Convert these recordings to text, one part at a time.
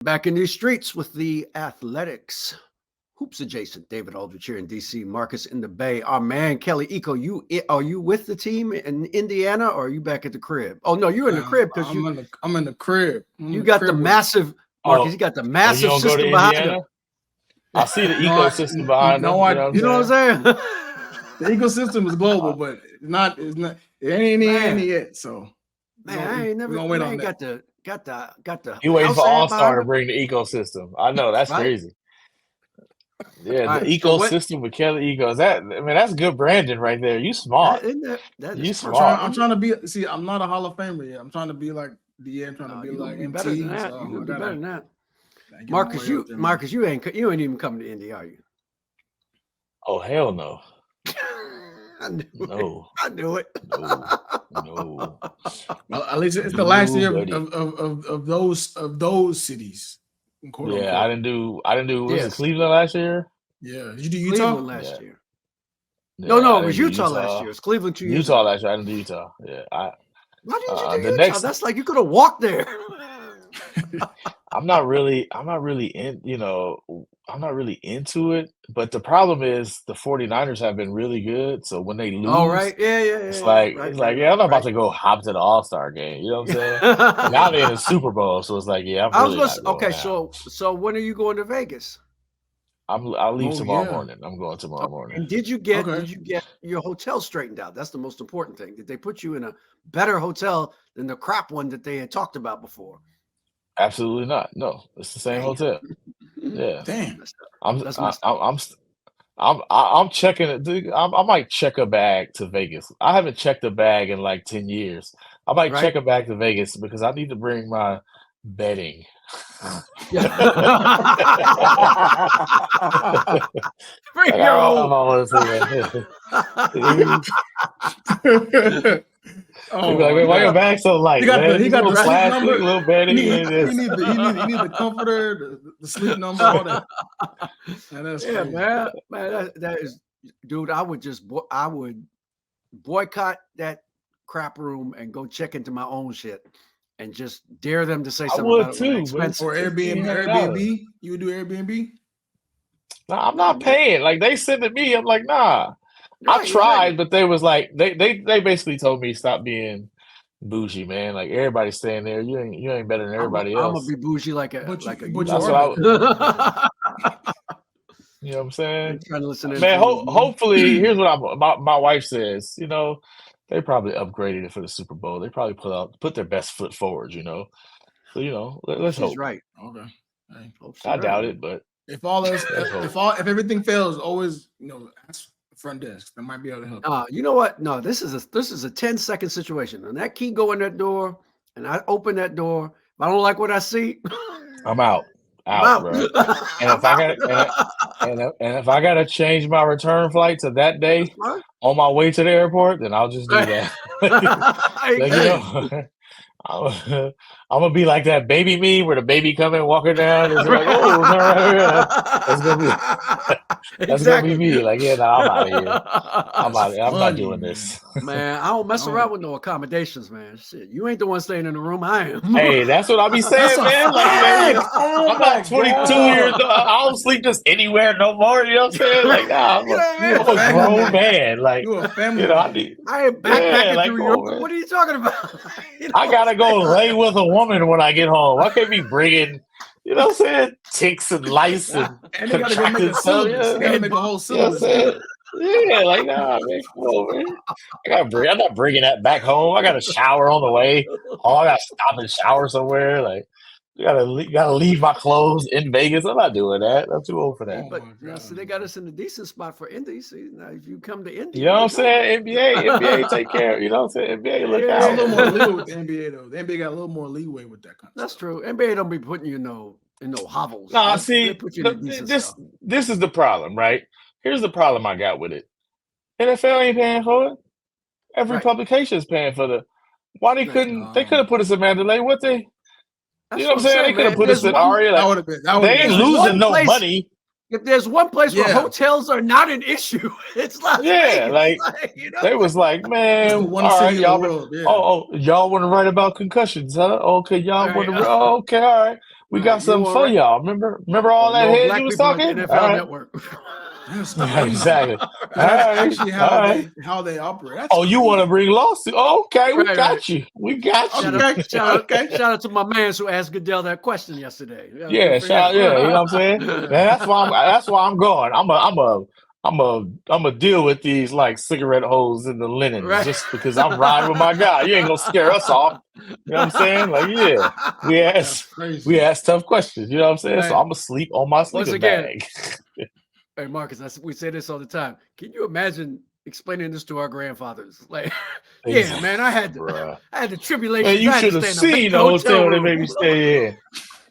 Back in these streets with the athletics. Hoops adjacent. David Aldrich here in DC. Marcus in the Bay. Our man Kelly Eco. Are you with the team in Indiana or are you back at the crib? Oh no, you're in the crib because I'm in the crib. You got the massive Marcus. You got the massive system behind him. I see the ecosystem behind them. You know what I'm saying? The ecosystem is global, but it ain't any yet. So man, I ain't never got the. You waiting for All-Star to bring the ecosystem? I know that's crazy. Yeah, the ecosystem with Kelly Eco. That's good branding right there. You smart. You smart. I'm trying to be. See, I'm not a Hall of Famer yet. I'm trying to be like I'm trying to be like MT. Better than that. So you better than that. Marcus, you ain't even coming to Indy, are you? Oh hell no. I knew it. No. Well, at least it's the last year of those cities. Yeah, I didn't do. Was it Cleveland last year? Yeah, did you do Utah last year? No, it was Utah last year. It was Cleveland 2 years. Utah last year. I didn't do Utah. Yeah, why didn't you do Utah? That's like you could have walked there. I'm not really into it, but the problem is the 49ers have been really good. So when they lose, it's like I'm not about to go hop to the All-Star game. You know what I'm saying? Now they're in the Super Bowl, so it's like, So when are you going to Vegas? I'll leave tomorrow morning. I'm going tomorrow morning. And did you get your hotel straightened out? That's the most important thing. Did they put you in a better hotel than the crap one that they had talked about before? Absolutely not. No, it's the same hotel. Yeah. Damn. I'm checking it. I might check a bag to Vegas. I haven't checked a bag in like 10 years. I might check a bag to Vegas because I need to bring my bedding. Bring your own. Oh, like, why your bag so light? He got the sleep number. Little bedding. He need the comforter, the sleep number, all that. That's crazy. man. That is, dude. I would boycott that crap room and go check into my own shit and just dare them to say something. I would too. Or Airbnb. You would do Airbnb? No, I'm not paying. Like they sent it me. I'm like, nah. I tried, but they was like they basically told me stop being bougie, man. Like everybody's staying there. You ain't better than everybody else. I'm gonna be bougie like a. That's what you know what I'm saying? Trying to listen man, hopefully, here's what my wife says. You know, they probably upgraded it for the Super Bowl. They probably put their best foot forward. You know, so let's hope. She's right. Okay. I doubt it, but if everything fails, always ask front desk. That might be able to help. You know what? No, this is a 10-second situation. And that key go in that door, and I open that door. If I don't like what I see, I'm out, bro. And if I gotta change my return flight to that day on my way to the airport, then I'll just do that. I'm gonna be like that baby me where the baby coming walking down. It's like, that's gonna be me. Like, I'm out of here. I'm not doing this. Man, I don't mess around with no accommodations, man. Shit, you ain't the one staying in the room. I am. Hey, that's what I be saying, man. Like, I'm not 22 years old. I don't sleep just anywhere no more. You know what I'm saying? Like, nah, I'm a grown man. Like, you a family. I ain't backpacking through Europe. What are you talking about? I gotta go lay with a woman when I get home. I can't be bringing, you know what I'm saying, ticks and lice and they gotta go make a syllabus. They gotta make a whole syllabus. Like, nah, man, come on, man. I'm not bringing that back home. I got to shower on the way. I got to stop and shower somewhere. Like, you gotta leave my clothes in Vegas. I'm not doing that. I'm too old for that. But so they got us in a decent spot for Indy. So now if you come to Indy, you know what I'm saying? NBA take care. You know what I'm saying? NBA look out. A little more leeway with the NBA though. The NBA got a little more leeway with that kind of That's true. NBA don't be putting you in no hovels. Nah, see, this is the problem, right? Here's the problem I got with it. NFL ain't paying for it. Every publication is paying for the. Why they couldn't? They could have put us in Mandalay. What they? You know what I'm saying? They could have put us in Aria. Like, they ain't losing no money. If there's one place where hotels are not an issue, it's like they was like, man, all right, y'all. Y'all want to write about concussions, huh? Okay, y'all want to. Okay, all right. We got something for y'all. Remember all that head you was talking? NFL Network. Exactly. That's actually how they operate. That's crazy. You want to bring lawsuit? Okay, we got you. We got you. Shout out to my man who asked Goodell that question yesterday. You know what I'm saying? That's why I'm going. I'm a deal with these like cigarette holes in the linen just because I'm riding with my guy. You ain't gonna scare us off. You know what I'm saying? Like, we ask tough questions. You know what I'm saying? So I'm gonna sleep on my sleeping bag. Hey, Marcus, we say this all the time. Can you imagine explaining this to our grandfathers? Like, yeah, man, I had the tribulation. Man, you should have seen the hotel they made me stay in.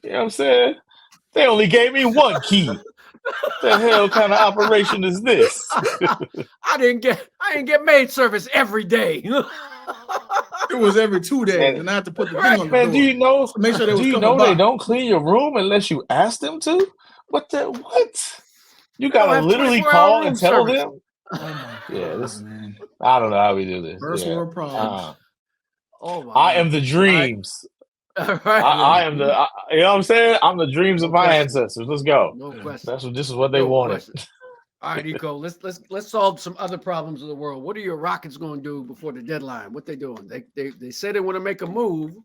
You know what I'm saying? They only gave me one key. The hell kind of operation is this? I didn't get maid service every day. It was every 2 days, and I had to put the thing on the door. Do you know? Make sure they don't clean your room unless you ask them to? What? You gotta literally call and tell them? Oh my God, man! I don't know how we do this. First world problems. I am the dreams. I am the. You know what I'm saying? I'm the dreams of my ancestors. Let's go. No question. This is what they wanted. All right, Eco. Let's solve some other problems of the world. What are your Rockets going to do before the deadline? What they doing? They say they want to make a move,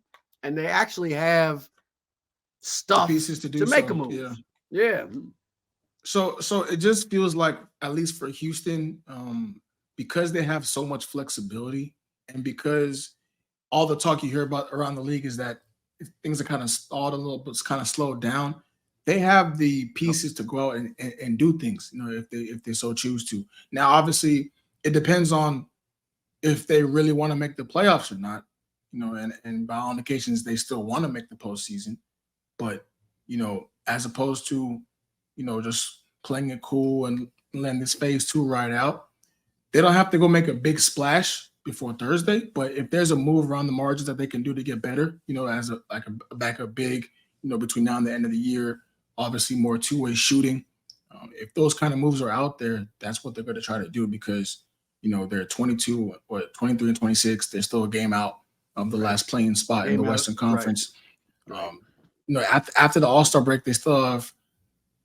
and they actually have stuff pieces to make a move. Yeah. So it just feels like, at least for Houston, because they have so much flexibility, and because all the talk you hear about around the league is that things are kind of stalled a little bit, it's kind of slowed down. They have the pieces to go out and do things, if they so choose to. Now, obviously, it depends on if they really want to make the playoffs or not. And by all indications, they still want to make the postseason. But as opposed to just playing it cool and letting this phase 2 ride out, they don't have to go make a big splash before Thursday. But if there's a move around the margins that they can do to get better, as a backup big, between now and the end of the year, obviously more two-way shooting. If those kind of moves are out there, that's what they're going to try to do, because, they're 23 and 26. They're still a game out of the last playing spot in the Western Conference. After the All-Star break, they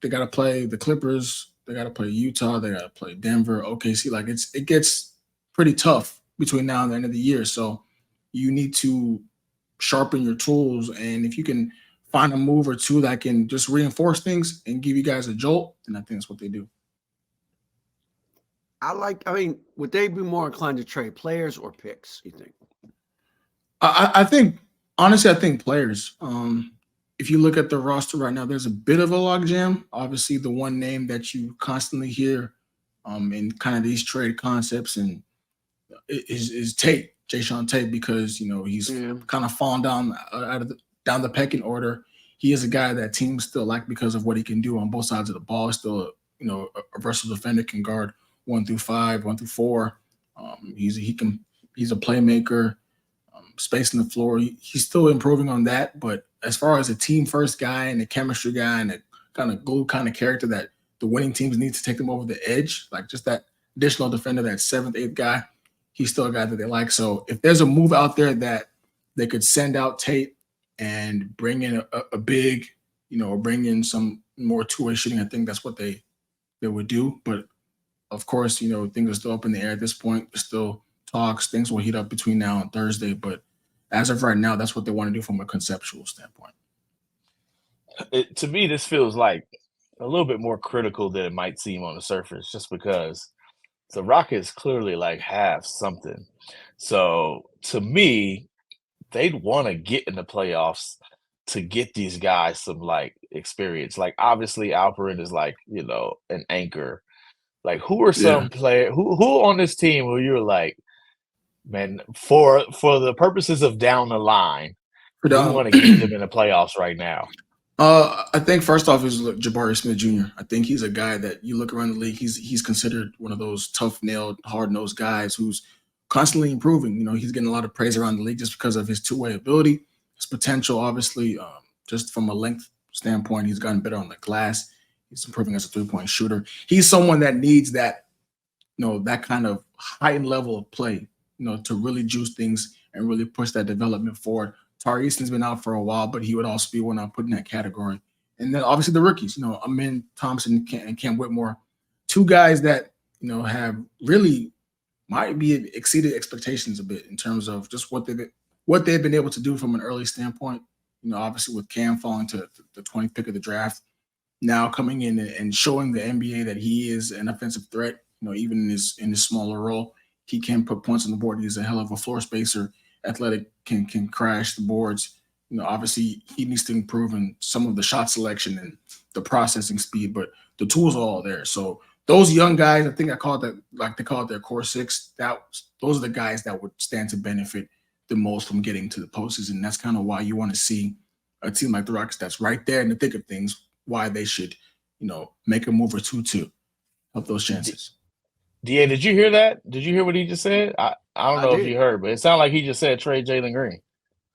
got to play the Clippers. They got to play Utah. They got to play Denver, OKC. Like, it gets pretty tough between now and the end of the year. So you need to sharpen your tools. And if you can find a move or two that can just reinforce things and give you guys a jolt, then I think that's what they do. Would they be more inclined to trade players or picks, you think? I think, honestly, players. If you look at the roster right now, there's a bit of a logjam. Obviously, the one name that you constantly hear in kind of these trade concepts and is Tate, Jayshawn Tate, because he's kind of fallen down the pecking order. He is a guy that teams still like because of what he can do on both sides of the ball. Still, a versatile defender, can guard 1 through 5, 1 through 4. He's a playmaker, spacing the floor. He's still improving on that, but as far as a team first guy and a chemistry guy and a kind of glue kind of character that the winning teams need to take them over the edge, like just that additional defender, that 7th, 8th guy, he's still a guy that they like. So if there's a move out there that they could send out Tate and bring in a big, or bring in some more two-way shooting, I think that's what they would do. But of course, things are still up in the air at this point. There's still talks. Things will heat up between now and Thursday, but as of right now, that's what they want to do from a conceptual standpoint. To me, this feels like a little bit more critical than it might seem on the surface, just because the Rockets clearly have something. So to me, they'd want to get in the playoffs to get these guys some experience. Obviously Alperen is an anchor. Who are some players who on this team who you're man, for the purposes of down the line, we want to get them in the playoffs right now? I think first off is Jabari Smith Jr. I think he's a guy that you look around the league, he's considered one of those tough-nailed, hard-nosed guys who's constantly improving. He's getting a lot of praise around the league just because of his two-way ability, his potential, obviously, just from a length standpoint. He's gotten better on the glass. He's improving as a three-point shooter. He's someone that needs that, that kind of heightened level of play, to really juice things and really push that development forward Tari Easton's been out for a while, but he would also be one I put in that category. And then obviously the rookies, Amin Thompson and Cam Whitmore, two guys that, have really might be exceeded expectations a bit in terms of just what they've been able to do from an early standpoint. Obviously with Cam falling to the 20th pick of the draft, now coming in and showing the NBA that he is an offensive threat. Even in his smaller role, he can put points on the board. He's a hell of a floor spacer. Athletic, can crash the boards. Obviously he needs to improve in some of the shot selection and the processing speed, but the tools are all there. So those young guys, I think I call it that, like they call it their core six. Those are the guys that would stand to benefit the most from getting to the postseason. That's kind of why you want to see a team like the Rockets that's right there in the thick of things, why they should, make a move or two to help those chances. DA, did you hear that? Did you hear what he just said? I don't know if you heard, but it sounded like he just said trade Jalen Green.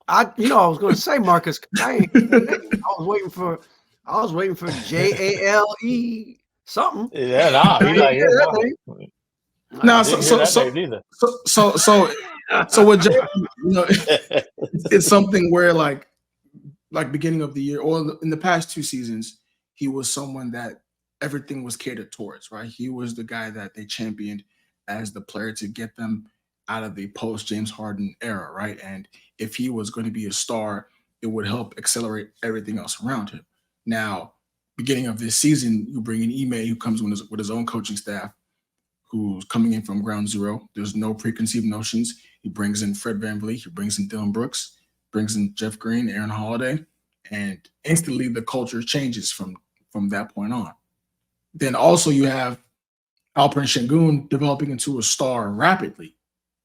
I was going to say, Marcus, I was waiting for JALE something. Yeah, nah, he's like, no, so with Jay, it's something where like beginning of the year or in the past 2 seasons, he was someone that everything was catered towards, right? He was the guy that they championed as the player to get them out of the post James Harden era, right? And if he was going to be a star, it would help accelerate everything else around him. Now, beginning of this season, you bring in Ime, who comes with his own coaching staff, who's coming in from ground zero. There's no preconceived notions. He brings in Fred VanVleet, he brings in Dillon Brooks, brings in Jeff Green, Aaron Holiday, and instantly the culture changes from that point on. Then also you have Alperen Sengun developing into a star rapidly.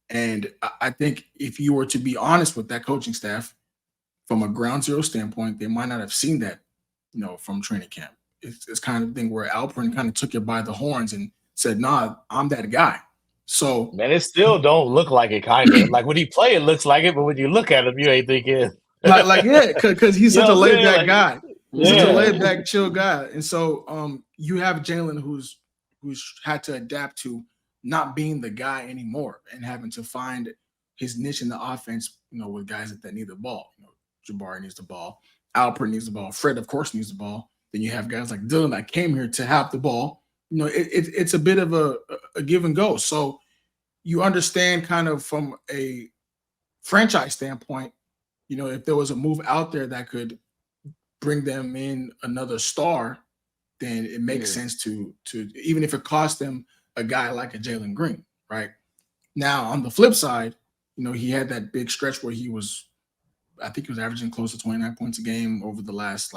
And I think if you were to be honest with that coaching staff, from a ground zero standpoint, they might not have seen that, from training camp. It's kind of thing where Alperen kind of took it by the horns and said, nah, I'm that guy. So man, it still don't look like it, kind of. Like when he play, it looks like it, but when you look at him, you ain't thinking. Because he's such a laid back guy. He's Yeah. such a laid back, chill guy. And so you have Jalen who's had to adapt to not being the guy anymore and having to find his niche in the offense, with guys that need the ball. Jabari needs the ball. Alperen needs the ball. Fred, of course, needs the ball. Then you have guys like Dillon that came here to have the ball. It's a bit of a give and go. So you understand kind of from a franchise standpoint, if there was a move out there that could bring them in another star, then it makes sense to even if it cost them a guy like a Jalen Green, right? Now, on the flip side, he had that big stretch where I think he was averaging close to 29 points a game over the last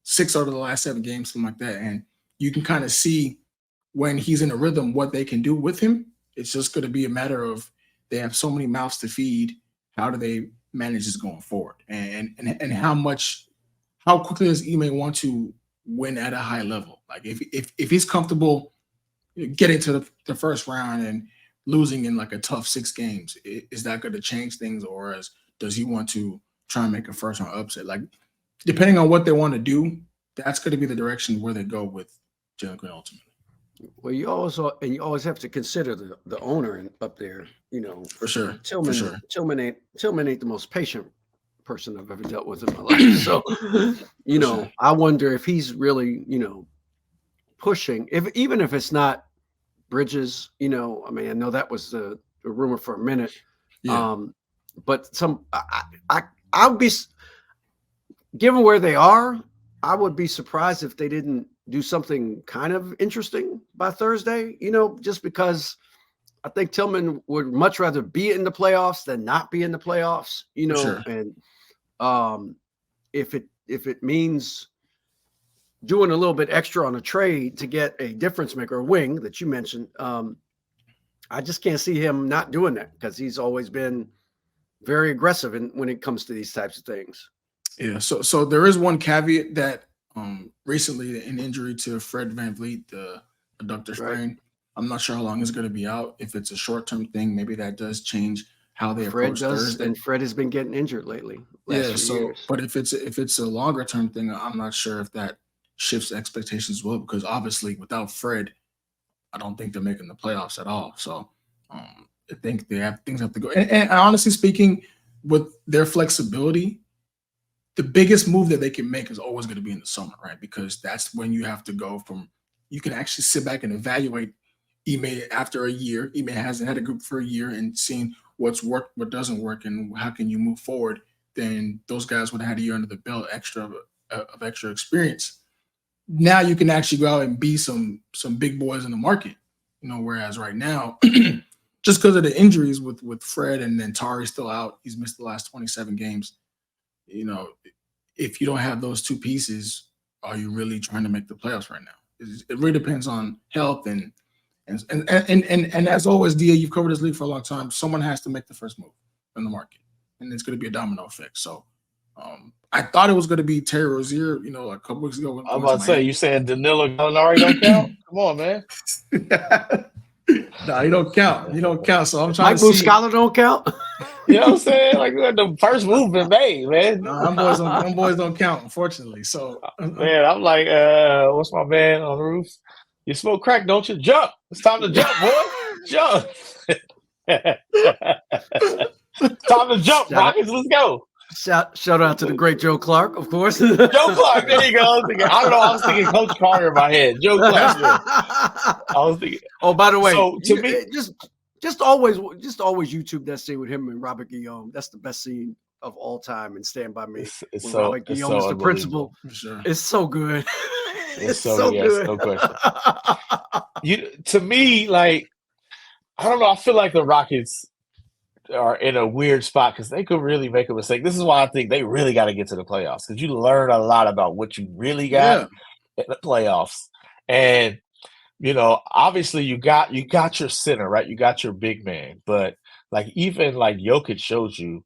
6 out of the last 7 games, something like that. And you can kind of see when he's in a rhythm what they can do with him. It's just going to be a matter of they have so many mouths to feed. How do they manage this going forward? And how quickly does Ime want to win at a high level? Like if he's comfortable getting to the first round and losing in a tough 6 games, is that going to change things, or does he want to try and make a first round upset? Depending on what they want to do, that's going to be the direction where they go with Jalen Green ultimately. Well, you always have to consider the owner up there. For sure. Tillman ain't the most patient person I've ever dealt with in my life. So, sure. I wonder if he's really, pushing. Even if it's not Bridges, I know that was the rumor for a minute. Yeah. But I would be, given where they are, I would be surprised if they didn't do something kind of interesting by Thursday, just because I think Tillman would much rather be in the playoffs than not be in the playoffs, Sure. And if it means doing a little bit extra on a trade to get a difference maker, a wing that you mentioned, I just can't see him not doing that because he's always been very aggressive when it comes to these types of things. Yeah. So there is one caveat that recently an injury to Fred VanVleet, the adductor strain. Right. I'm not sure how long it's going to be out. If it's a short-term thing, maybe that does change how they approach Thursday. And Fred has been getting injured lately. But if it's a longer-term thing, I'm not sure if that shifts expectations as well, because obviously without Fred, I don't think they're making the playoffs at all. So I think things have to go. And honestly speaking, with their flexibility, the biggest move that they can make is always going to be in the summer, right? Because that's when you have to go from, you can actually sit back and evaluate Ime after a year. Ime hasn't had a group for a year and seen what's worked, what doesn't work, and how can you move forward. Then those guys would have had a year under the belt, extra experience. Now you can actually go out and be some big boys in the market, whereas right now, just because of the injuries with Fred and then Tari's still out, he's missed the last 27 games. If you don't have those two pieces, are you really trying to make the playoffs right now? It really depends on health and as always, Dia, you've covered this league for a long time. Someone has to make the first move in the market, and it's going to be a domino effect. So, I thought it was going to be Terry Rozier, a couple weeks ago. I'm about to say, you saying Danilo Gallinari don't count? Come on, man. No, he don't count. He don't count. So I'm trying Mike to see. Muscala don't count. You know what I'm saying? Like, the first move been made, man. No, them boys don't count, unfortunately. So, man, I'm like, what's my man on the roof? You smoke crack, don't you? Jump! It's time to jump, boy. Jump! Time to jump, Rockets. Let's go. Shout out to the great Joe Clark, of course. Joe Clark, there you go. I don't know. I was thinking Coach Carter in my head. Joe Clark. I was thinking. Oh, by the way, so to me, just always YouTube that scene with him and Robert Guillaume. That's the best scene of all time. And Stand By Me. It's when so, Robert Guillaume is the principal. sure. It's so good. It's so good. No question. To me, like, I don't know. I feel like the Rockets are in a weird spot because they could really make a mistake. This is why I think they really got to get to the playoffs, because you learn a lot about what you really got in the playoffs. And obviously you got your center, right? You got your big man, but like even like Jokic shows you,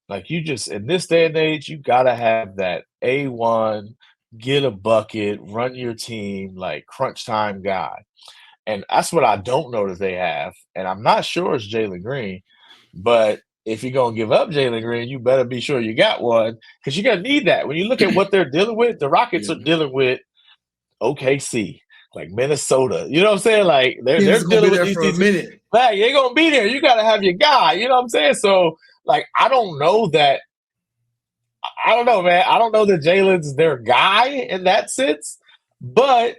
like you just in this day and age, you gotta have that A1, get a bucket, run your team, like crunch time guy. And that's what I don't know that they have. And I'm not sure it's Jalen Green. But if you're going to give up Jalen Green, you better be sure you got one, because you're going to need that. When you look at what they're dealing with, the Rockets are dealing with OKC, like Minnesota. You know what I'm saying? Like they're dealing with these for a minute. Like, you ain't going to be there. You got to have your guy. You know what I'm saying? So, like, I don't know, man. I don't know that Jalen's their guy in that sense, but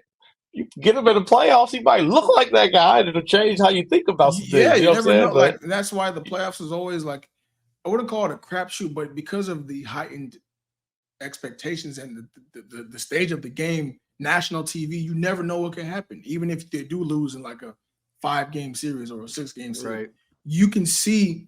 you get him in the playoffs, he might look like that guy, and it'll change how you think about some things. You know never know. Like, and that's why the playoffs is always like, I wouldn't call it a crapshoot, but because of the heightened expectations and the stage of the game, national TV, you never know what can happen. Even if they do lose in like a 5-game series or a 6-game series, right, you can see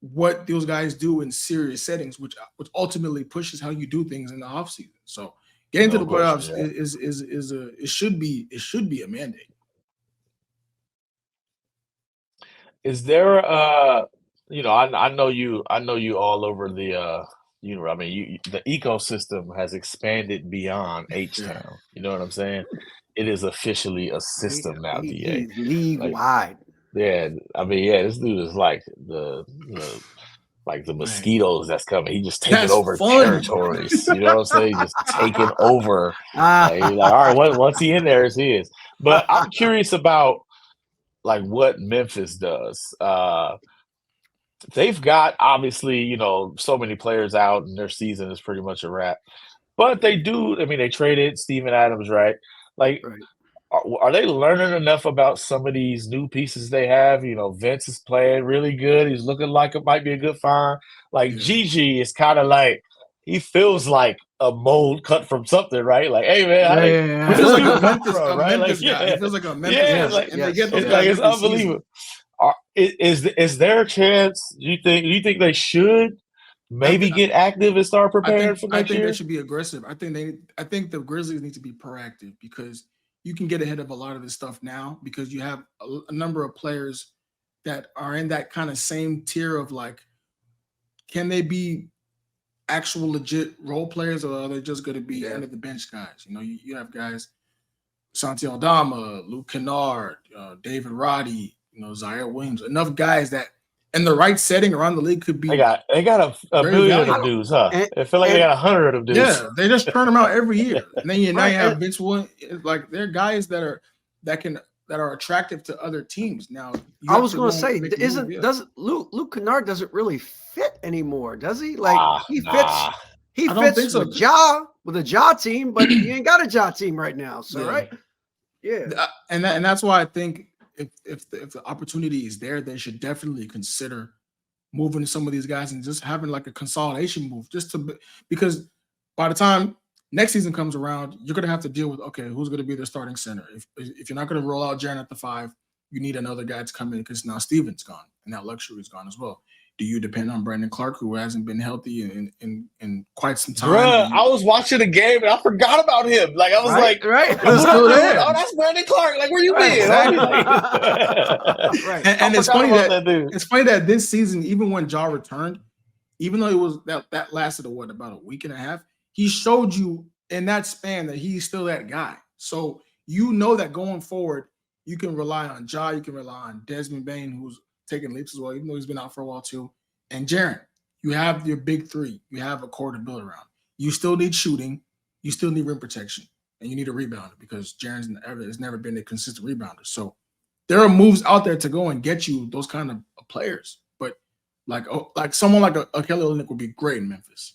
what those guys do in serious settings, which ultimately pushes how you do things in the offseason. So getting to the playoffs it should be a mandate. Is there I know you all over the the ecosystem has expanded beyond H-Town. You know what I'm saying? It is officially a system now, DA. League wide. Yeah, this dude is like the mosquitoes that's coming. He just taking over territories. You know what I'm saying? Just taking over. Like, all right, once he in there, it's his. But I'm curious about like what Memphis does. They've got obviously, so many players out, and their season is pretty much a wrap. But they do. I mean, they traded Steven Adams, right? Like, right. Are they learning enough about some of these new pieces they have? Vince is playing really good. He's looking like it might be a good find. Like Gigi is kind of like, he feels like a mold cut from something, right? Like, hey man, It feels like a Memphis guy. It feels like a Memphis guy. And they get those guys. It's unbelievable. Is there a chance? You think they should maybe get active and start preparing for next year? I think they should be aggressive. I think the Grizzlies need to be proactive, because you can get ahead of a lot of this stuff now, because you have a number of players that are in that kind of same tier of like, can they be actual legit role players, or are they just going to be end of the bench guys? You have guys, Santi Aldama, Luke Kennard, David Roddy, Zaire Williams, enough guys that in the right setting around the league could be. They got a billion of them dudes, huh? I feel like they got 100 of them dudes. Yeah, they just turn them out every year. And then now you have Vince Williams. Like, they're guys that are attractive to other teams. Now, I was going to say, doesn't Luke Kennard doesn't really fit anymore, does he? Like, he fits. He I don't fits think so. with a Ja team, but he ain't got a Ja team right now. So right, yeah, and that's why I think if the opportunity is there, they should definitely consider moving some of these guys and just having like a consolidation move, because by the time next season comes around, you're gonna have to deal with who's gonna be the starting center. If you're not gonna roll out Jaren at the 5, you need another guy to come in because now Steven's gone and that luxury is gone as well. Do you depend on Brandon Clark, who hasn't been healthy in quite some time? Bruh, I was watching the game and I forgot about him. Like I was right. He's still there. Oh, that's Brandon Clark. Like where you been? Exactly. Right. And it's funny that this season, even when Ja returned, even though it was that lasted about a week and a half, he showed you in that span that he's still that guy. So you know that going forward, you can rely on Ja, you can rely on Desmond Bane, who's taking leaps as well, even though he's been out for a while too. And Jaren, you have your big 3. You have a core to build around. You still need shooting. You still need rim protection. And you need a rebounder because Jaren's has never been a consistent rebounder. So there are moves out there to go and get you those kind of players. But like someone like a Kelly Olynyk would be great in Memphis.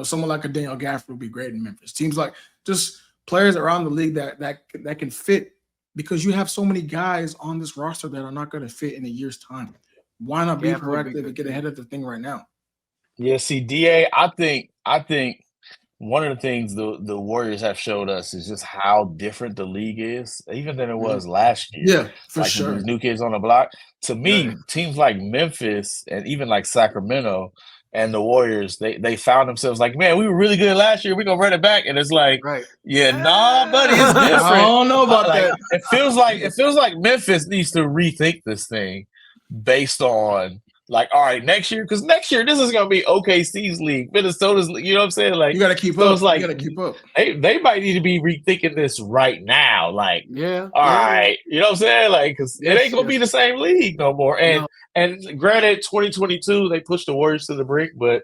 Someone like a Daniel Gafford would be great in Memphis. Teams like just players around the league that can fit, because you have so many guys on this roster that are not going to fit in a year's time. Why not be proactive and get ahead of the thing right now? Yeah, see, DA, I think one of the things the Warriors have showed us is just how different the league is, even than it was last year. Yeah, for like sure. These new kids on the block. To me, teams like Memphis and even like Sacramento and the Warriors, they found themselves like, man, we were really good last year. We're gonna run it back. And it's like, yeah, nah, buddy, it's different. I don't know about that. It feels like Memphis needs to rethink this thing based on like, all right, next year, because next year this is gonna be OKC's league, Minnesota's league, you know what I'm saying? Like you gotta keep up. It's like you gotta keep up. They might need to be rethinking this right now. Like, all right, you know what I'm saying? Like, because it ain't gonna be the same league no more. And granted, 2022 they pushed the Warriors to the brink, but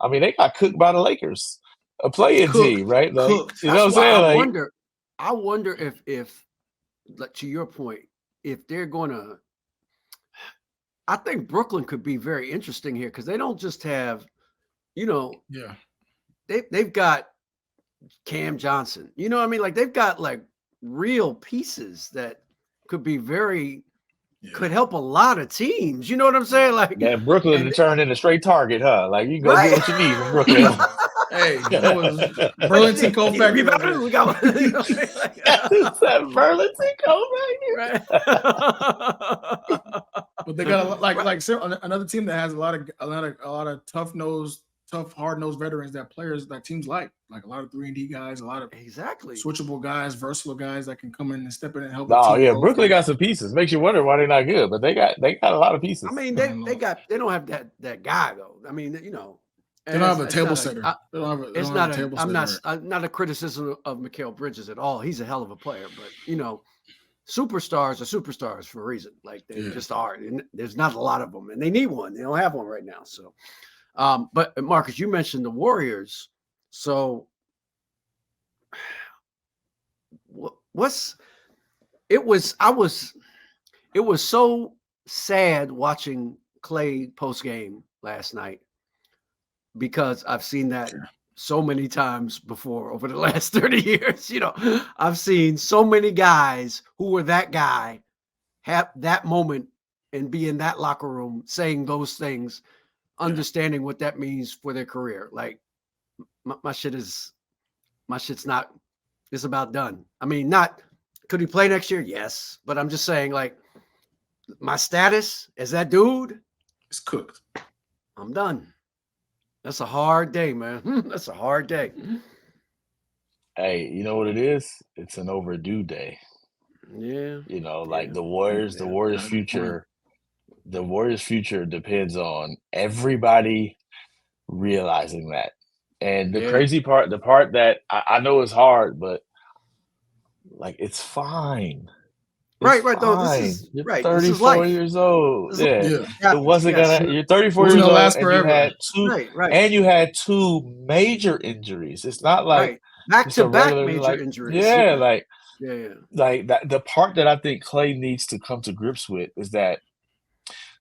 I mean they got cooked by the Lakers, a playing team, right? Like, you know what I'm saying? I wonder if like, to your point, if they're gonna. I think Brooklyn could be very interesting here because they don't just have, they've got Cam Johnson. You know what I mean? Like they've got like real pieces that could be could help a lot of teams. You know what I'm saying? Like Brooklyn turned into straight target, huh? Like you go get what you need from Brooklyn. Hey, Burlington Cold Factory. We got that Burlington Cold Factory. But they got another team that has a lot of tough, hard-nosed veterans that teams like a lot of 3-and-D guys, a lot of switchable guys, versatile guys that can come in and step in and help. Oh yeah, Brooklyn got some pieces. Makes you wonder why they're not good, but they got a lot of pieces. I mean, they don't have that guy though. I mean, they don't have a table setter. I'm not a criticism of Mikal Bridges at all. He's a hell of a player, but superstars are superstars for a reason. Like they just are. And there's not a lot of them, and they need one. They don't have one right now. So, but Marcus, you mentioned the Warriors. So, it was so sad watching Clay post game last night because I've seen that so many times before over the last 30 years. I've seen so many guys who were that guy have that moment and be in that locker room saying those things, understanding what that means for their career. Like my shit's not, it's about done. I mean, could he play next year? Yes. But I'm just saying, like, my status as that dude is cooked. I'm done. That's a hard day, man. That's a hard day. Hey, you know what it is? It's an overdue day. Yeah. The Warriors future, the Warriors future depends on everybody realizing that. And the crazy part, the part that I know is hard, but like it's fine. Right. You're 34 years old. It wasn't gonna. You're 34 years old, last and forever. you had two, and you had two major injuries. It's not like back to back major injuries. Like that. The part that I think Clay needs to come to grips with is that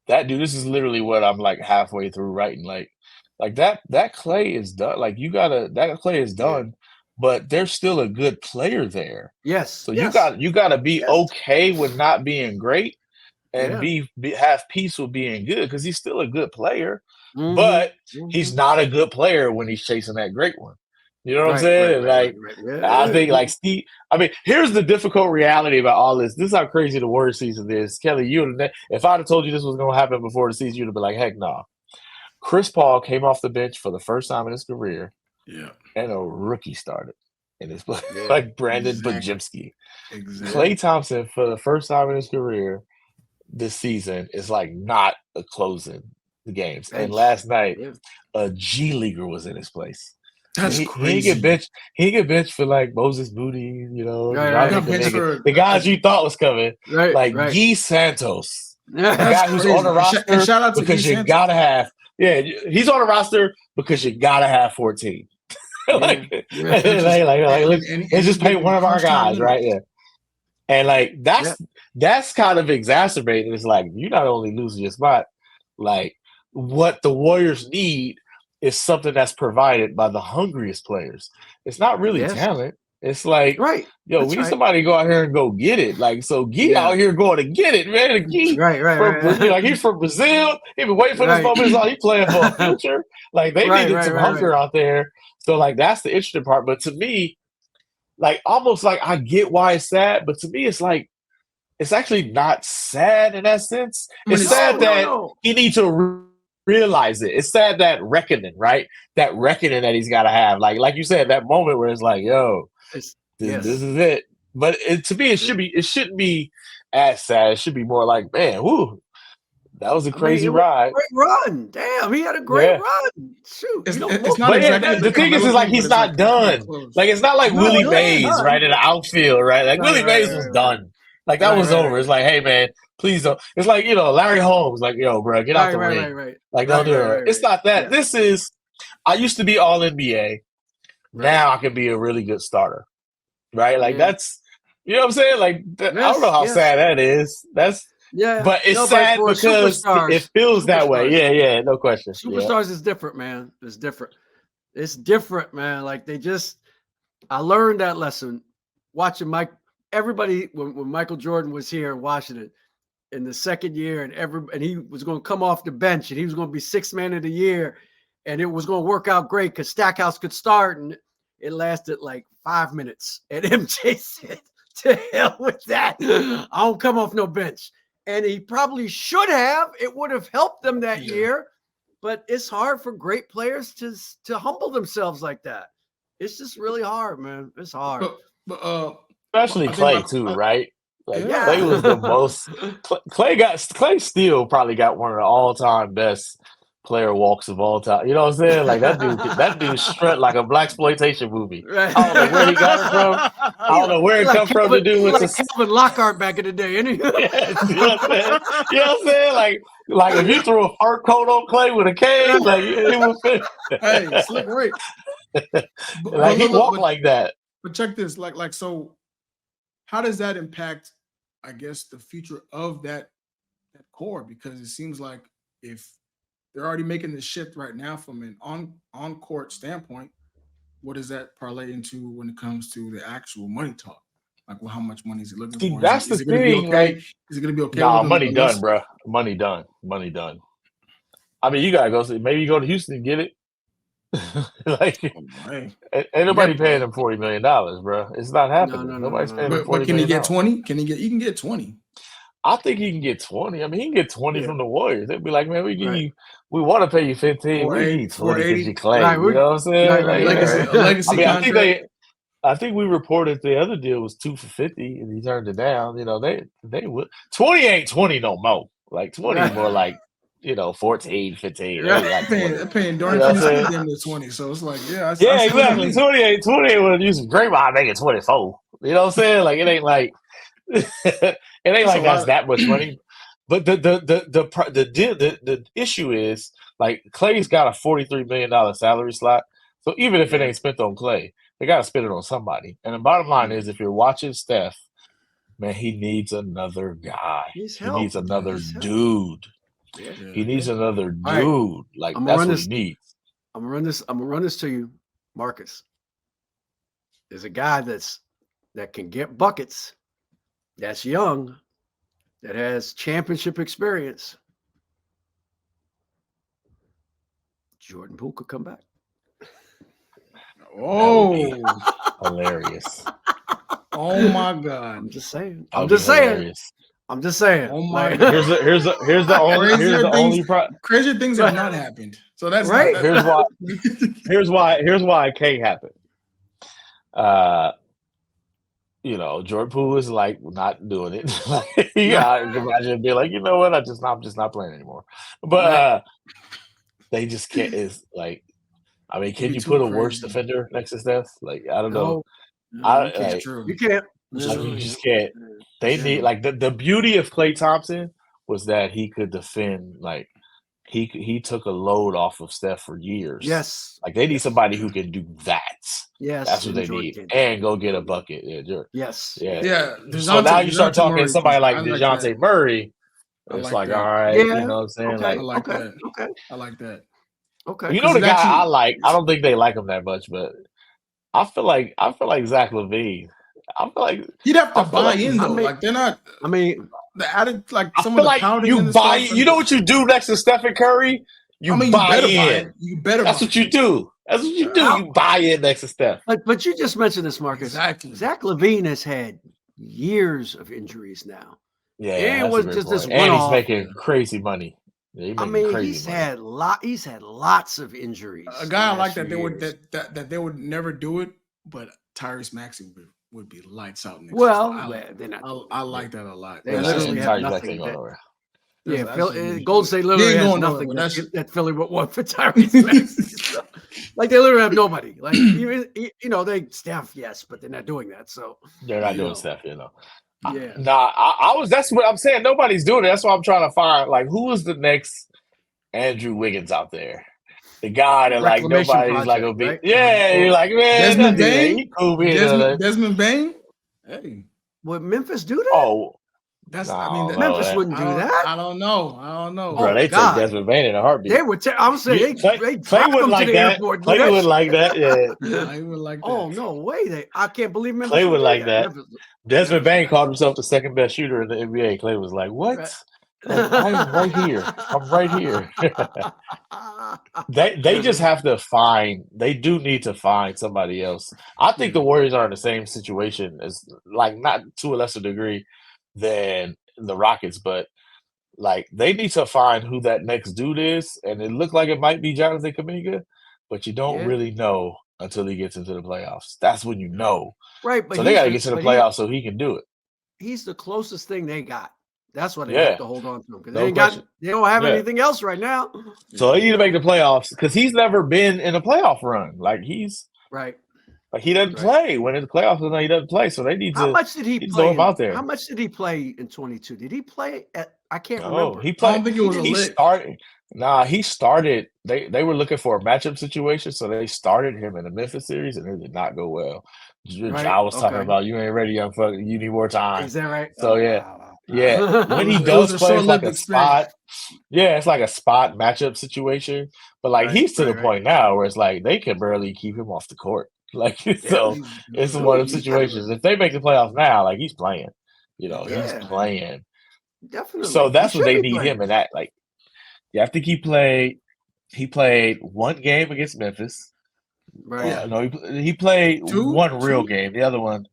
dude. This is literally what I'm like halfway through writing. Like Like that Clay is done. Like that Clay is done, but there's still a good player there. Yes. So you gotta be okay with not being great and have peace with being good because he's still a good player, but he's not a good player when he's chasing that great one. You know what I'm saying? Right. I think like Steve. I mean, here's the difficult reality about all this. This is how crazy the Warriors season is. Kelly, if I'd have told you this was going to happen before the season, you'd have been like, heck no. Nah. Chris Paul came off the bench for the first time in his career, and a rookie started in his play, like Brandon Bajemski. Klay Thompson, for the first time in his career this season, is like not closing the games. And last night, a G Leaguer was in his place. That's crazy. He get benched for like Moses Moody, the guys you thought was coming, Guy Santos, the guy who's on the roster. And shout out to because Guy you Santos. gotta have, he's on the roster because you gotta have 14. Let's just pay one of our guys, right? Yeah, and like that's kind of exacerbated. It's like you not only losing your spot, like what the Warriors need is something that's provided by the hungriest players. It's not really talent. It's like, we need somebody to go out here and go get it. Like, so Gee out here going to get it, man. Gee, like he's from Brazil. He been waiting for this moment. He playing for a future. Like they needed some hunger out there. So like that's the interesting part. But to me, like almost like I get why it's sad, but to me it's like it's actually not sad in that sense. It's sad that he needs to realize it. It's sad that reckoning, right? That reckoning that he's got to have. Like you said, that moment where it's like, yo, this is it. But to me, it shouldn't be as sad. It should be more like, man, whoo, that was a crazy ride. Great run. Damn, he had a great run. Shoot. It's not exactly the thing is like he's not done. Like it's not like Willie Mays, right, in the outfield, right? Like Willie Mays was done. Like that was over. It's like, hey man, please don't. It's like, Larry Holmes, like, yo, bro, get out the ring. Like, don't do it. It's not that. This is, I used to be all NBA. Now I can be a really good starter. Right? Like that's, you know what I'm saying? Like, I don't know how sad that is. That's, but it's sad because it feels that way. Yeah, no question. Superstars is different, man. It's different, man. Like I learned that lesson watching everybody when Michael Jordan was here in Washington in the second year, and he was going to come off the bench and he was going to be sixth man of the year, and it was going to work out great because Stackhouse could start, and it lasted like 5 minutes. And MJ said, "To hell with that! I don't come off no bench." And he probably should have. It would have helped them that year, but it's hard for great players to humble themselves like that. It's just really hard, man. It's hard. But especially Clay too, right? Like Clay was the most. Clay still probably got one of the all-time best player walks of all time. You know what I'm saying? Like that dude strut like a blaxploitation movie. Right. I don't know where he got it from. I don't know where it come from to do with Calvin Lockhart back in the day. You know what I'm saying? You know what I'm saying? Like if you threw a fur coat on Clay with a cane, like it would fit. Hey, slick Rick. Like he walked like that. But check this, like so. How does that impact, I guess, the future of that core? Because it seems like if they're already making the shift right now from an on-court standpoint, what does that parlay into when it comes to the actual money talk? Like, well, how much money is he looking for? That's the thing. Like, is it going to be okay? Nah, money done, bro. Money done. I mean, you gotta go. Maybe you go to Houston and get it. Like, ain't nobody paying him $40 million, bro. It's not happening. Nobody's paying him $40 But can he get 20? Can he get? You can get 20. I think he can get 20. I mean, he can get 20 from the Warriors. They'd be like, man, we want to pay you 15. We need 20 because you Clay. You know what I'm saying? Legacy contract. I think we reported the other deal was 2 for $50, and he turned it down. You know, they would 20 ain't 20 no more. Like 20 is more like 14, 15. Paying Dorian Finney-Smith to 20. So it's like, exactly. 20 would use some Draymond making 24. You know what I'm saying? Like it ain't like that's that much money. But the issue is like Clay's got a $43 million salary slot. So even if it ain't spent on Clay, they gotta spend it on somebody. And the bottom line is if you're watching Steph, man, he needs another guy. He needs another dude. Yeah. He needs another dude. Like that's what he needs. I'm gonna run this to you, Marcus. There's a guy that can get buckets, that's young, that has championship experience. Jordan Poole could come back. Oh, hilarious. Oh my God. I'm just saying. I'm just saying. Oh my like, God. Here's the only crazier things have not happened. So that's right. Here's why it can't happen. Jordan Poole is like not doing it. I can imagine being like, you know what, I'm just not playing anymore. But they just can't. It's like, I mean, can you put a worse defender next to Steph? Like, I don't know. You can't. Like, you just can't. They need like the beauty of Klay Thompson was that he could defend. Like, he took a load off of Steph for years. Yes. Like, they need somebody who can do that. Yes. That's what they need. And go get a bucket. Yes. Yeah. So now you start talking to somebody like DeJounte Murray. It's like, all right, you know what I'm saying? Okay. Like, I like that. Okay. I like that. Okay. You know the guy I like, I don't think they like him that much, but I feel like Zach LaVine. I feel like you'd have to buy in though. Like, they're not. I mean, the added like some of the pouting. You buy. You know what you do next to Stephen Curry? You buy in. You better. That's what you do. That's what you do. You buy in next to Steph. But you just mentioned this, Marcus. Exactly. Zach LaVine has had years of injuries now. Yeah, it was just this one. And he's making crazy money. Yeah, I mean, he's had lots of injuries. A guy like that, they would never do it, but Tyrese Maxey would be lights out. Next I like that a lot. They literally have nothing. Golden State literally has nothing that Philly would want for Tyrese Maxey. Like, they literally have nobody. Like, they Steph, yes, but they're not doing that. So they're not doing Steph, Yeah. That's what I'm saying. Nobody's doing it. That's why I'm trying to find, like, who is the next Andrew Wiggins out there? The guy that, like, nobody's project, like, gonna be. Right? Yeah, you're like, man, Desmond Bain? Hey. Would Memphis do that? Oh. Memphis wouldn't do that. I don't know. Bro, they take Desmond Bain in a heartbeat. They would. I would say Clay wouldn't like that. Clay wouldn't like that. Yeah. He would like that. Oh, no way. I can't believe Memphis. Clay would like that. Desmond Bain called himself the second best shooter in the NBA. Clay was like, what? Right. Like, I'm right here. I'm right here. They just have to find. They do need to find somebody else. I think the Warriors are in the same situation as, like, not to a lesser degree than the Rockets, but, like, they need to find who that next dude is, and it looked like it might be Jonathan Kuminga, but you don't really know until he gets into the playoffs. That's when you know. Right, but so they got to get to the playoffs so he can do it. He's the closest thing they got. That's what they have to hold on to him, because they don't have anything else right now. So they need to make the playoffs, because he's never been in a playoff run. Like, he's right. Like, he doesn't play when it's playoffs. He doesn't play, so they need to. How much did he play him out there? How much did he play in 22? Did he play at? I can't remember. He played. I don't think it was he started. Nah, he started. They were looking for a matchup situation, so they started him in the Memphis series, and it did not go well. I was talking about, you ain't ready, young fuck. You need more time. Is that right? So yeah. When he does play, it's like a spot. Yeah, it's like a spot matchup situation. But, like, he's to the point now where it's like they can barely keep him off the court. Like, so it's one of the situations. If they make the playoffs now, like, he's playing. He's playing. Definitely. So that's what they need him in that. Like, I think he played one game against Memphis. Right. No, he played one real game. The other one,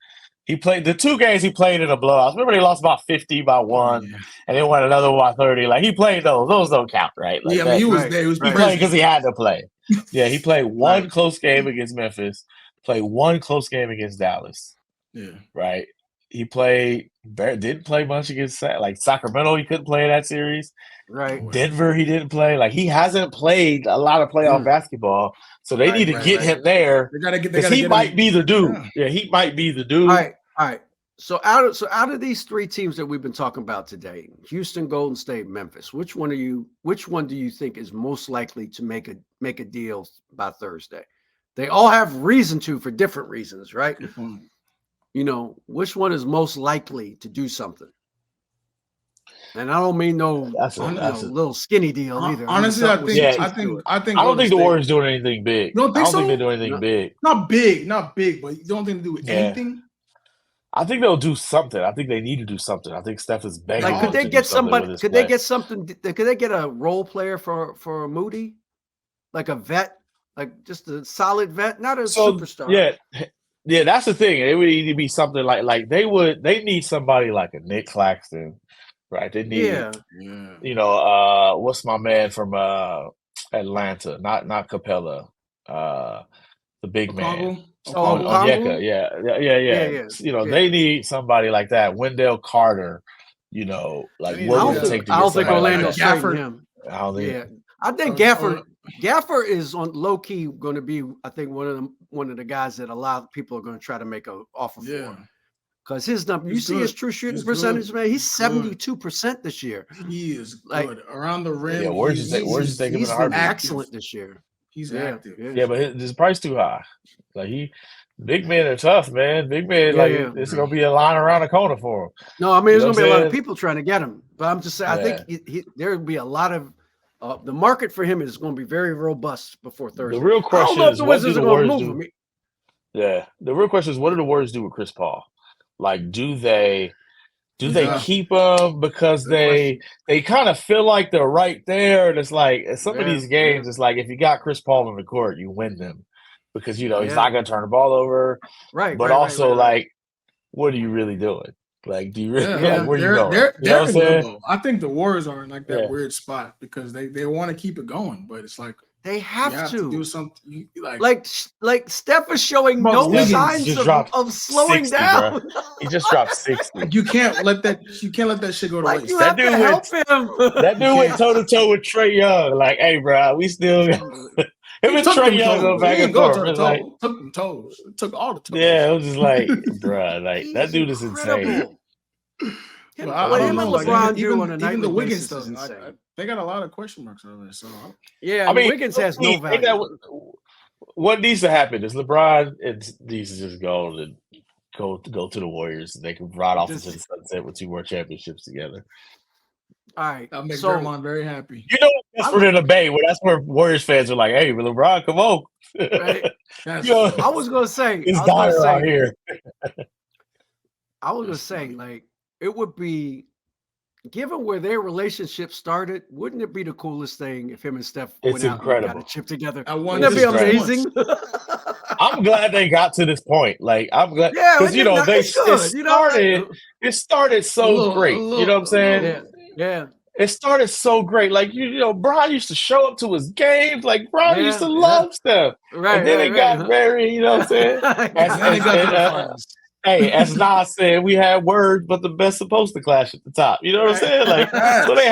he played the 2 games he played in a blowout. Remember, they lost by 50 by 1, and they won another one by 30. Like, he played those. Those don't count, right? Like, he was there. He was playing because he had to play. Yeah, he played one close game against Memphis. Played one close game against Dallas. Yeah. Right. He didn't play much against, like, Sacramento. He couldn't play in that series. Right. Denver, he didn't play. Like, he hasn't played a lot of playoff basketball, so they need to get him there. Because he might be the dude. Yeah, he might be the dude. All right. So out of these 3 teams that we've been talking about today, Houston, Golden State, Memphis, which one do you think is most likely to make a deal by Thursday? They all have reason to, for different reasons, right? Mm-hmm. Which one is most likely to do something? And I don't mean no little skinny deal either. Honestly, I think I don't think the Warriors doing anything big. You don't think so? I don't think they're doing anything big. Not big, but you don't think they do anything? I think they'll do something. I think they need to do something. I think Steph is begging. Like, could they get somebody? Could they get something? Could they get a role player for Moody, like a vet, like just a solid vet, not a superstar? Yeah, that's the thing. It would need to be something like they need somebody like a Nick Claxton, right? They need, what's my man from Atlanta? Not Capella, the big man. Onyeka. Yeah. They need somebody like that. Wendell Carter, like what would it take to get somebody Orlando like that? him. I think Gaffer is on low key going to be, I think, one of the guys that a lot of people are going to try to make an offer for. Because his number, you see his true shooting percentage, man. He's 72% this year. He is good around the rim. Yeah, where's you take him in a heartbeat? Excellent this year. He's active. Yeah, but his price too high. Like big men are tough, man. Big men, it's gonna be a line around the corner for him. No, I mean, there's gonna be a lot of people trying to get him. But I'm just saying, I think there'll be a lot of the market for him is going to be very robust before Thursday. The real question is, what do the Warriors do? Yeah, the real question is, what do the Warriors do with Chris Paul? Like, do they keep him because they kind of feel like they're right there? And it's like some of these games, it's like if you got Chris Paul in the court, you win them because he's not going to turn the ball over, right? But like, what are you really doing? Like, do you really like where you going? They're in limbo. I think the Warriors are in like that weird spot because they want to keep it going, but it's like they have to do something. Like Steph is showing no signs of slowing 60, down. Bro. He just dropped 60. You can't let that shit go to waste. You have to help him. That dude went toe to toe with Trae Young. Like, hey, bro, we still. Him and Trae Young go back and forth. Took them toes. Took all the toes. Yeah, it was just like, bro, like that dude is insane. Him and LeBron do on a nightly the Wiggins basis stuff. They got a lot of question marks over there. So I mean, Wiggins has no value. What needs to happen is LeBron needs to just go to the Warriors. They can ride off into the sunset with 2 more championships together. All right, that'll make Draymond very happy. You know, that's in the Bay, where that's where Warriors fans are like, "Hey, LeBron, come on!" Right? I was gonna say it's dire out here. I was gonna say, like, it would be, given where their relationship started, wouldn't it be the coolest thing if him and Steph went out and got a chip together? Wouldn't that be amazing? I'm glad they got to this point. Like, I'm glad because it started so great. You know what I'm saying? Yeah. It started so great. Like, Brian used to show up to his games. Like, Brian used to love Steph. Right. And then it got very, you know what I'm saying? Hey, as Nas said, we had words, but the best supposed to clash at the top. You know what I'm saying? Like, so they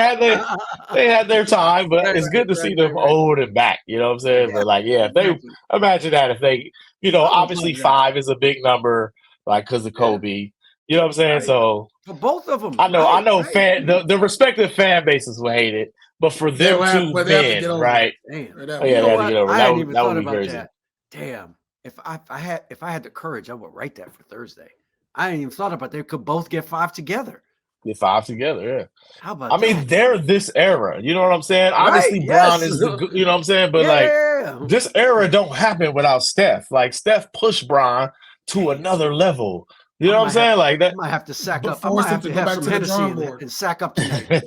had their time, but it's good to see them old and back. You know what I'm saying? But like, if they imagine that if they, obviously 5 is a big number, like because of Kobe. You know what I'm saying? Right. So for both of them, I know. The respective fan bases will hate it, but for them to win, right? Damn. They had to get over. I hadn't even thought about crazy. That. Damn. If I had the courage, I would write that for Thursday. I hadn't even thought about they could both get 5 together. Get 5 together, yeah. How about I mean, they're this era. You know what I'm saying? Right, obviously, Brown is the, you know what I'm saying? But this era don't happen without Steph. Like, Steph pushed Brown to another level. You know what I'm saying? Like that. I might have to sack up. I might have to have some Hennessy and sack up tonight.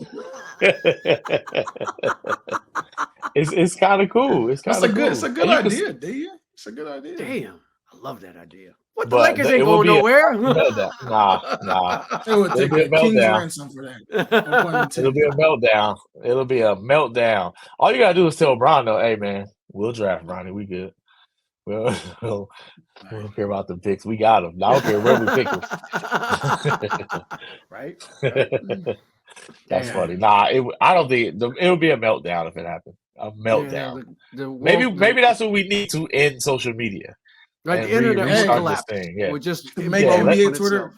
It's kind of cool. It's a good idea, D. It's a good idea. Damn, I love that idea. What, the Lakers ain't going nowhere? Nah. It would take a king's ransom for that. It'll be a meltdown. It'll be a meltdown. All you gotta do is tell Bron though, hey man, we'll draft Bronny. We good. We don't care about the picks. We got them. I don't care where we pick them. Right? That's funny. Nah, I don't think it would be a meltdown if it happened. A meltdown. Maybe that's what we need to end social media. Right, the internet will collapse. Yeah. We'll just make NBA Twitter.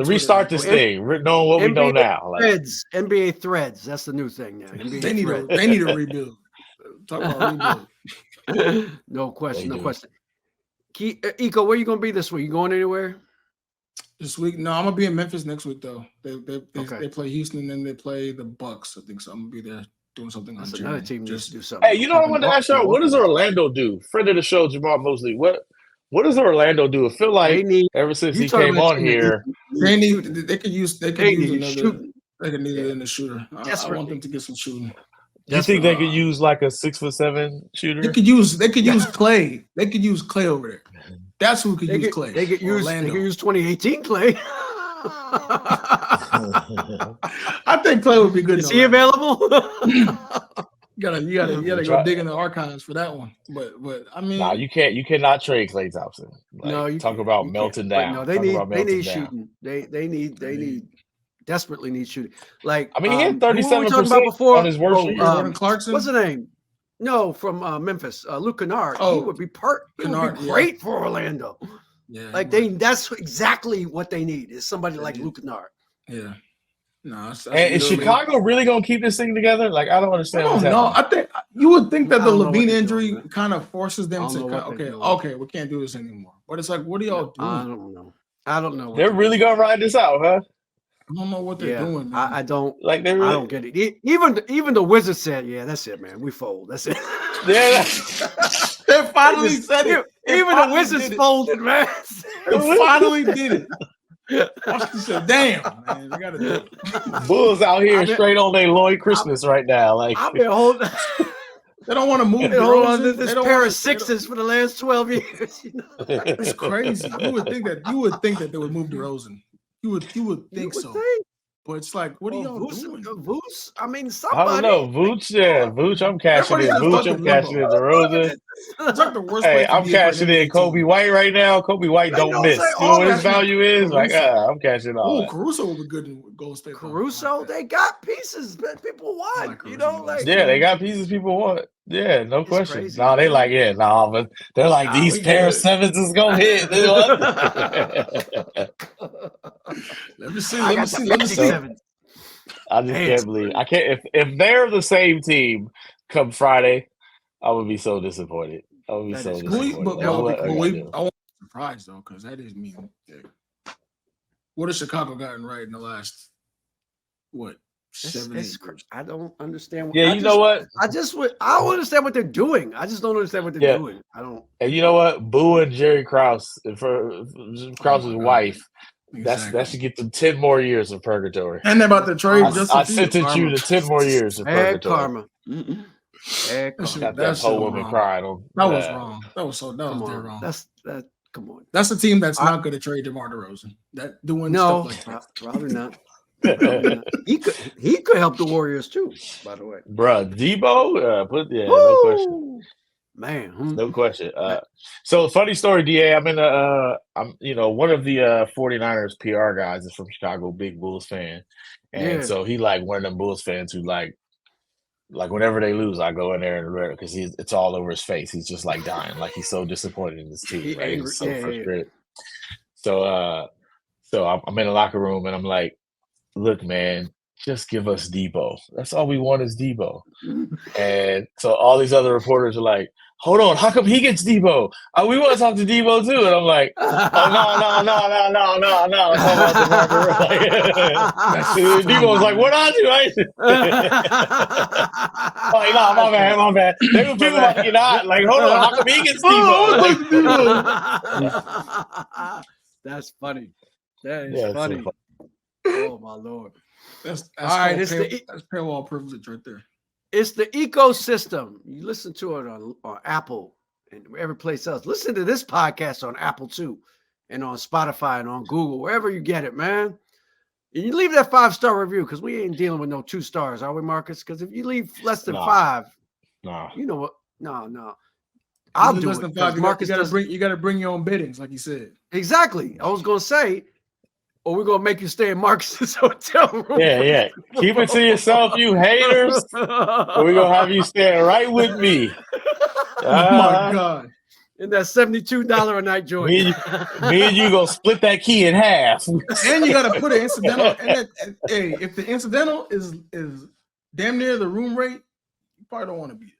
Restart this thing. Knowing what we know now. Threads, NBA threads. That's the new thing now. They need a rebuild. Talk about rebuild. No question. Iko, where you gonna be this week? You going anywhere? This week? No, I'm gonna be in Memphis next week though. They play Houston and then they play the Bucks. I think so. I'm gonna be there doing something. That's on another Journey. team needs to do something. Hey, you know what I wanted to ask y'all? What does Orlando do? Friend of the show, Jamal Mosley. What does Orlando do? I feel like ever since he came on here, they could use another. They could need in the shooter. I want them to get some shooting. You think they could use like a 6'7" shooter? They could use Clay. They could use Clay over there. That's who could use Clay. They could use 2018 Clay. I think Clay would be good. Is he available? you gotta go dig in the archives for that one. But I mean, you cannot trade Klay Thompson. Like, no, you talk about melting down. No, they need shooting. They desperately need shooting. Like, I mean, he had 37% on his worst year. Jordan Clarkson. What's the name? No, from Memphis, Luke Kennard. He would be great for Orlando. Yeah, like that's exactly what they need is somebody like Luke Kennard. Yeah. No, is Chicago really gonna keep this thing together? Like, I don't understand. I think you would think that the Levine injury kind of forces them to okay, we can't do this anymore. But it's like, what are y'all doing? I don't know. They're really gonna ride this out, huh? I don't know what they're doing. Man. I don't like. I don't get it. Even the Wizards said, "Yeah, that's it, man. We fold. That's it." Yeah, they finally said it. Even the Wizards folded, man. They finally did it. Austin said, "Damn, man, we gotta do it." Bulls out here straight on their Lloyd Christmas right now. Like, I've been holding. They don't want to move. They hold on to this pair of sixes for the last 12 years. You know? It's crazy. You would think that they would move DeRozan. You would think so. But it's like, what are y'all doing? Vooch? I mean, somebody. I don't know. Vooch, Vooch, I'm cashing in. Vooch, I'm cashing in DeRozan. It's like the worst I'm cashing in Kobe White right now. Kobe White don't miss. You know what his value is? Like, I'm cashing all that. Caruso would be good in Golden State. Caruso, they got pieces that people want. They got pieces people want. Yeah, no question. No, they like, but they're like, these pair of sevens is gonna hit. Let me see. I just can't believe. I can't. If they're the same team come Friday, I would be so disappointed. I would be so disappointed. I won't be surprised though, because that is me. What has Chicago gotten right in the last 7 years? I don't understand. Yeah, you know what? I don't understand what they're doing. I just don't understand what they're doing. I don't. And you know what? Boo and Jerry Krause, for Krause's wife. Exactly. That should get them 10 more years of purgatory. And they're about to trade. I sentenced you to 10 more years of purgatory. Karma. That whole woman crying on. That was wrong. That was wrong. Come on. That's a team that's not going to trade DeMar DeRozan. That doing stuff like that. Probably not. He could help the Warriors too, by the way. Bruh, Debo, no question. Man, no question. So funny story, DA. I'm one of the 49ers PR guys is from Chicago, big Bulls fan. And so he like one of them Bulls fans who like whenever they lose, I go in there and because it's all over his face. He's just like dying, like he's so disappointed in his team, right? He's so frustrated. So I'm in the locker room and I'm like, look, man, just give us Debo. That's all we want is Debo. And so all these other reporters are like, hold on, how come he gets Debo? We want to talk to Debo too. And I'm like, no. Debo's like, what I do? Like, no, my bad. They were people like, like, hold on, how come he gets Debo? That's funny. That is funny. So oh my Lord. That's all right. That's paywall privilege right there. It's the ecosystem. You listen to it on Apple and every place else. Listen to this podcast on Apple too, and on Spotify and on Google, wherever you get it, man. And you leave that 5-star review because we ain't dealing with no 2 stars, are we, Marcus? Because if you leave less than 5, you know what? No. I'll do it. Marcus, you got to bring your own biddings, like you said. Exactly. I was gonna say. Or we're going to make you stay in Marcus's hotel room. Yeah. Keep it to yourself, you haters. Or we're going to have you staying right with me. Oh, my God. In that $72 a night joint. Me and you going to split that key in half. And you got to put an incidental. Hey, if the incidental is damn near the room rate, you probably don't want to be there.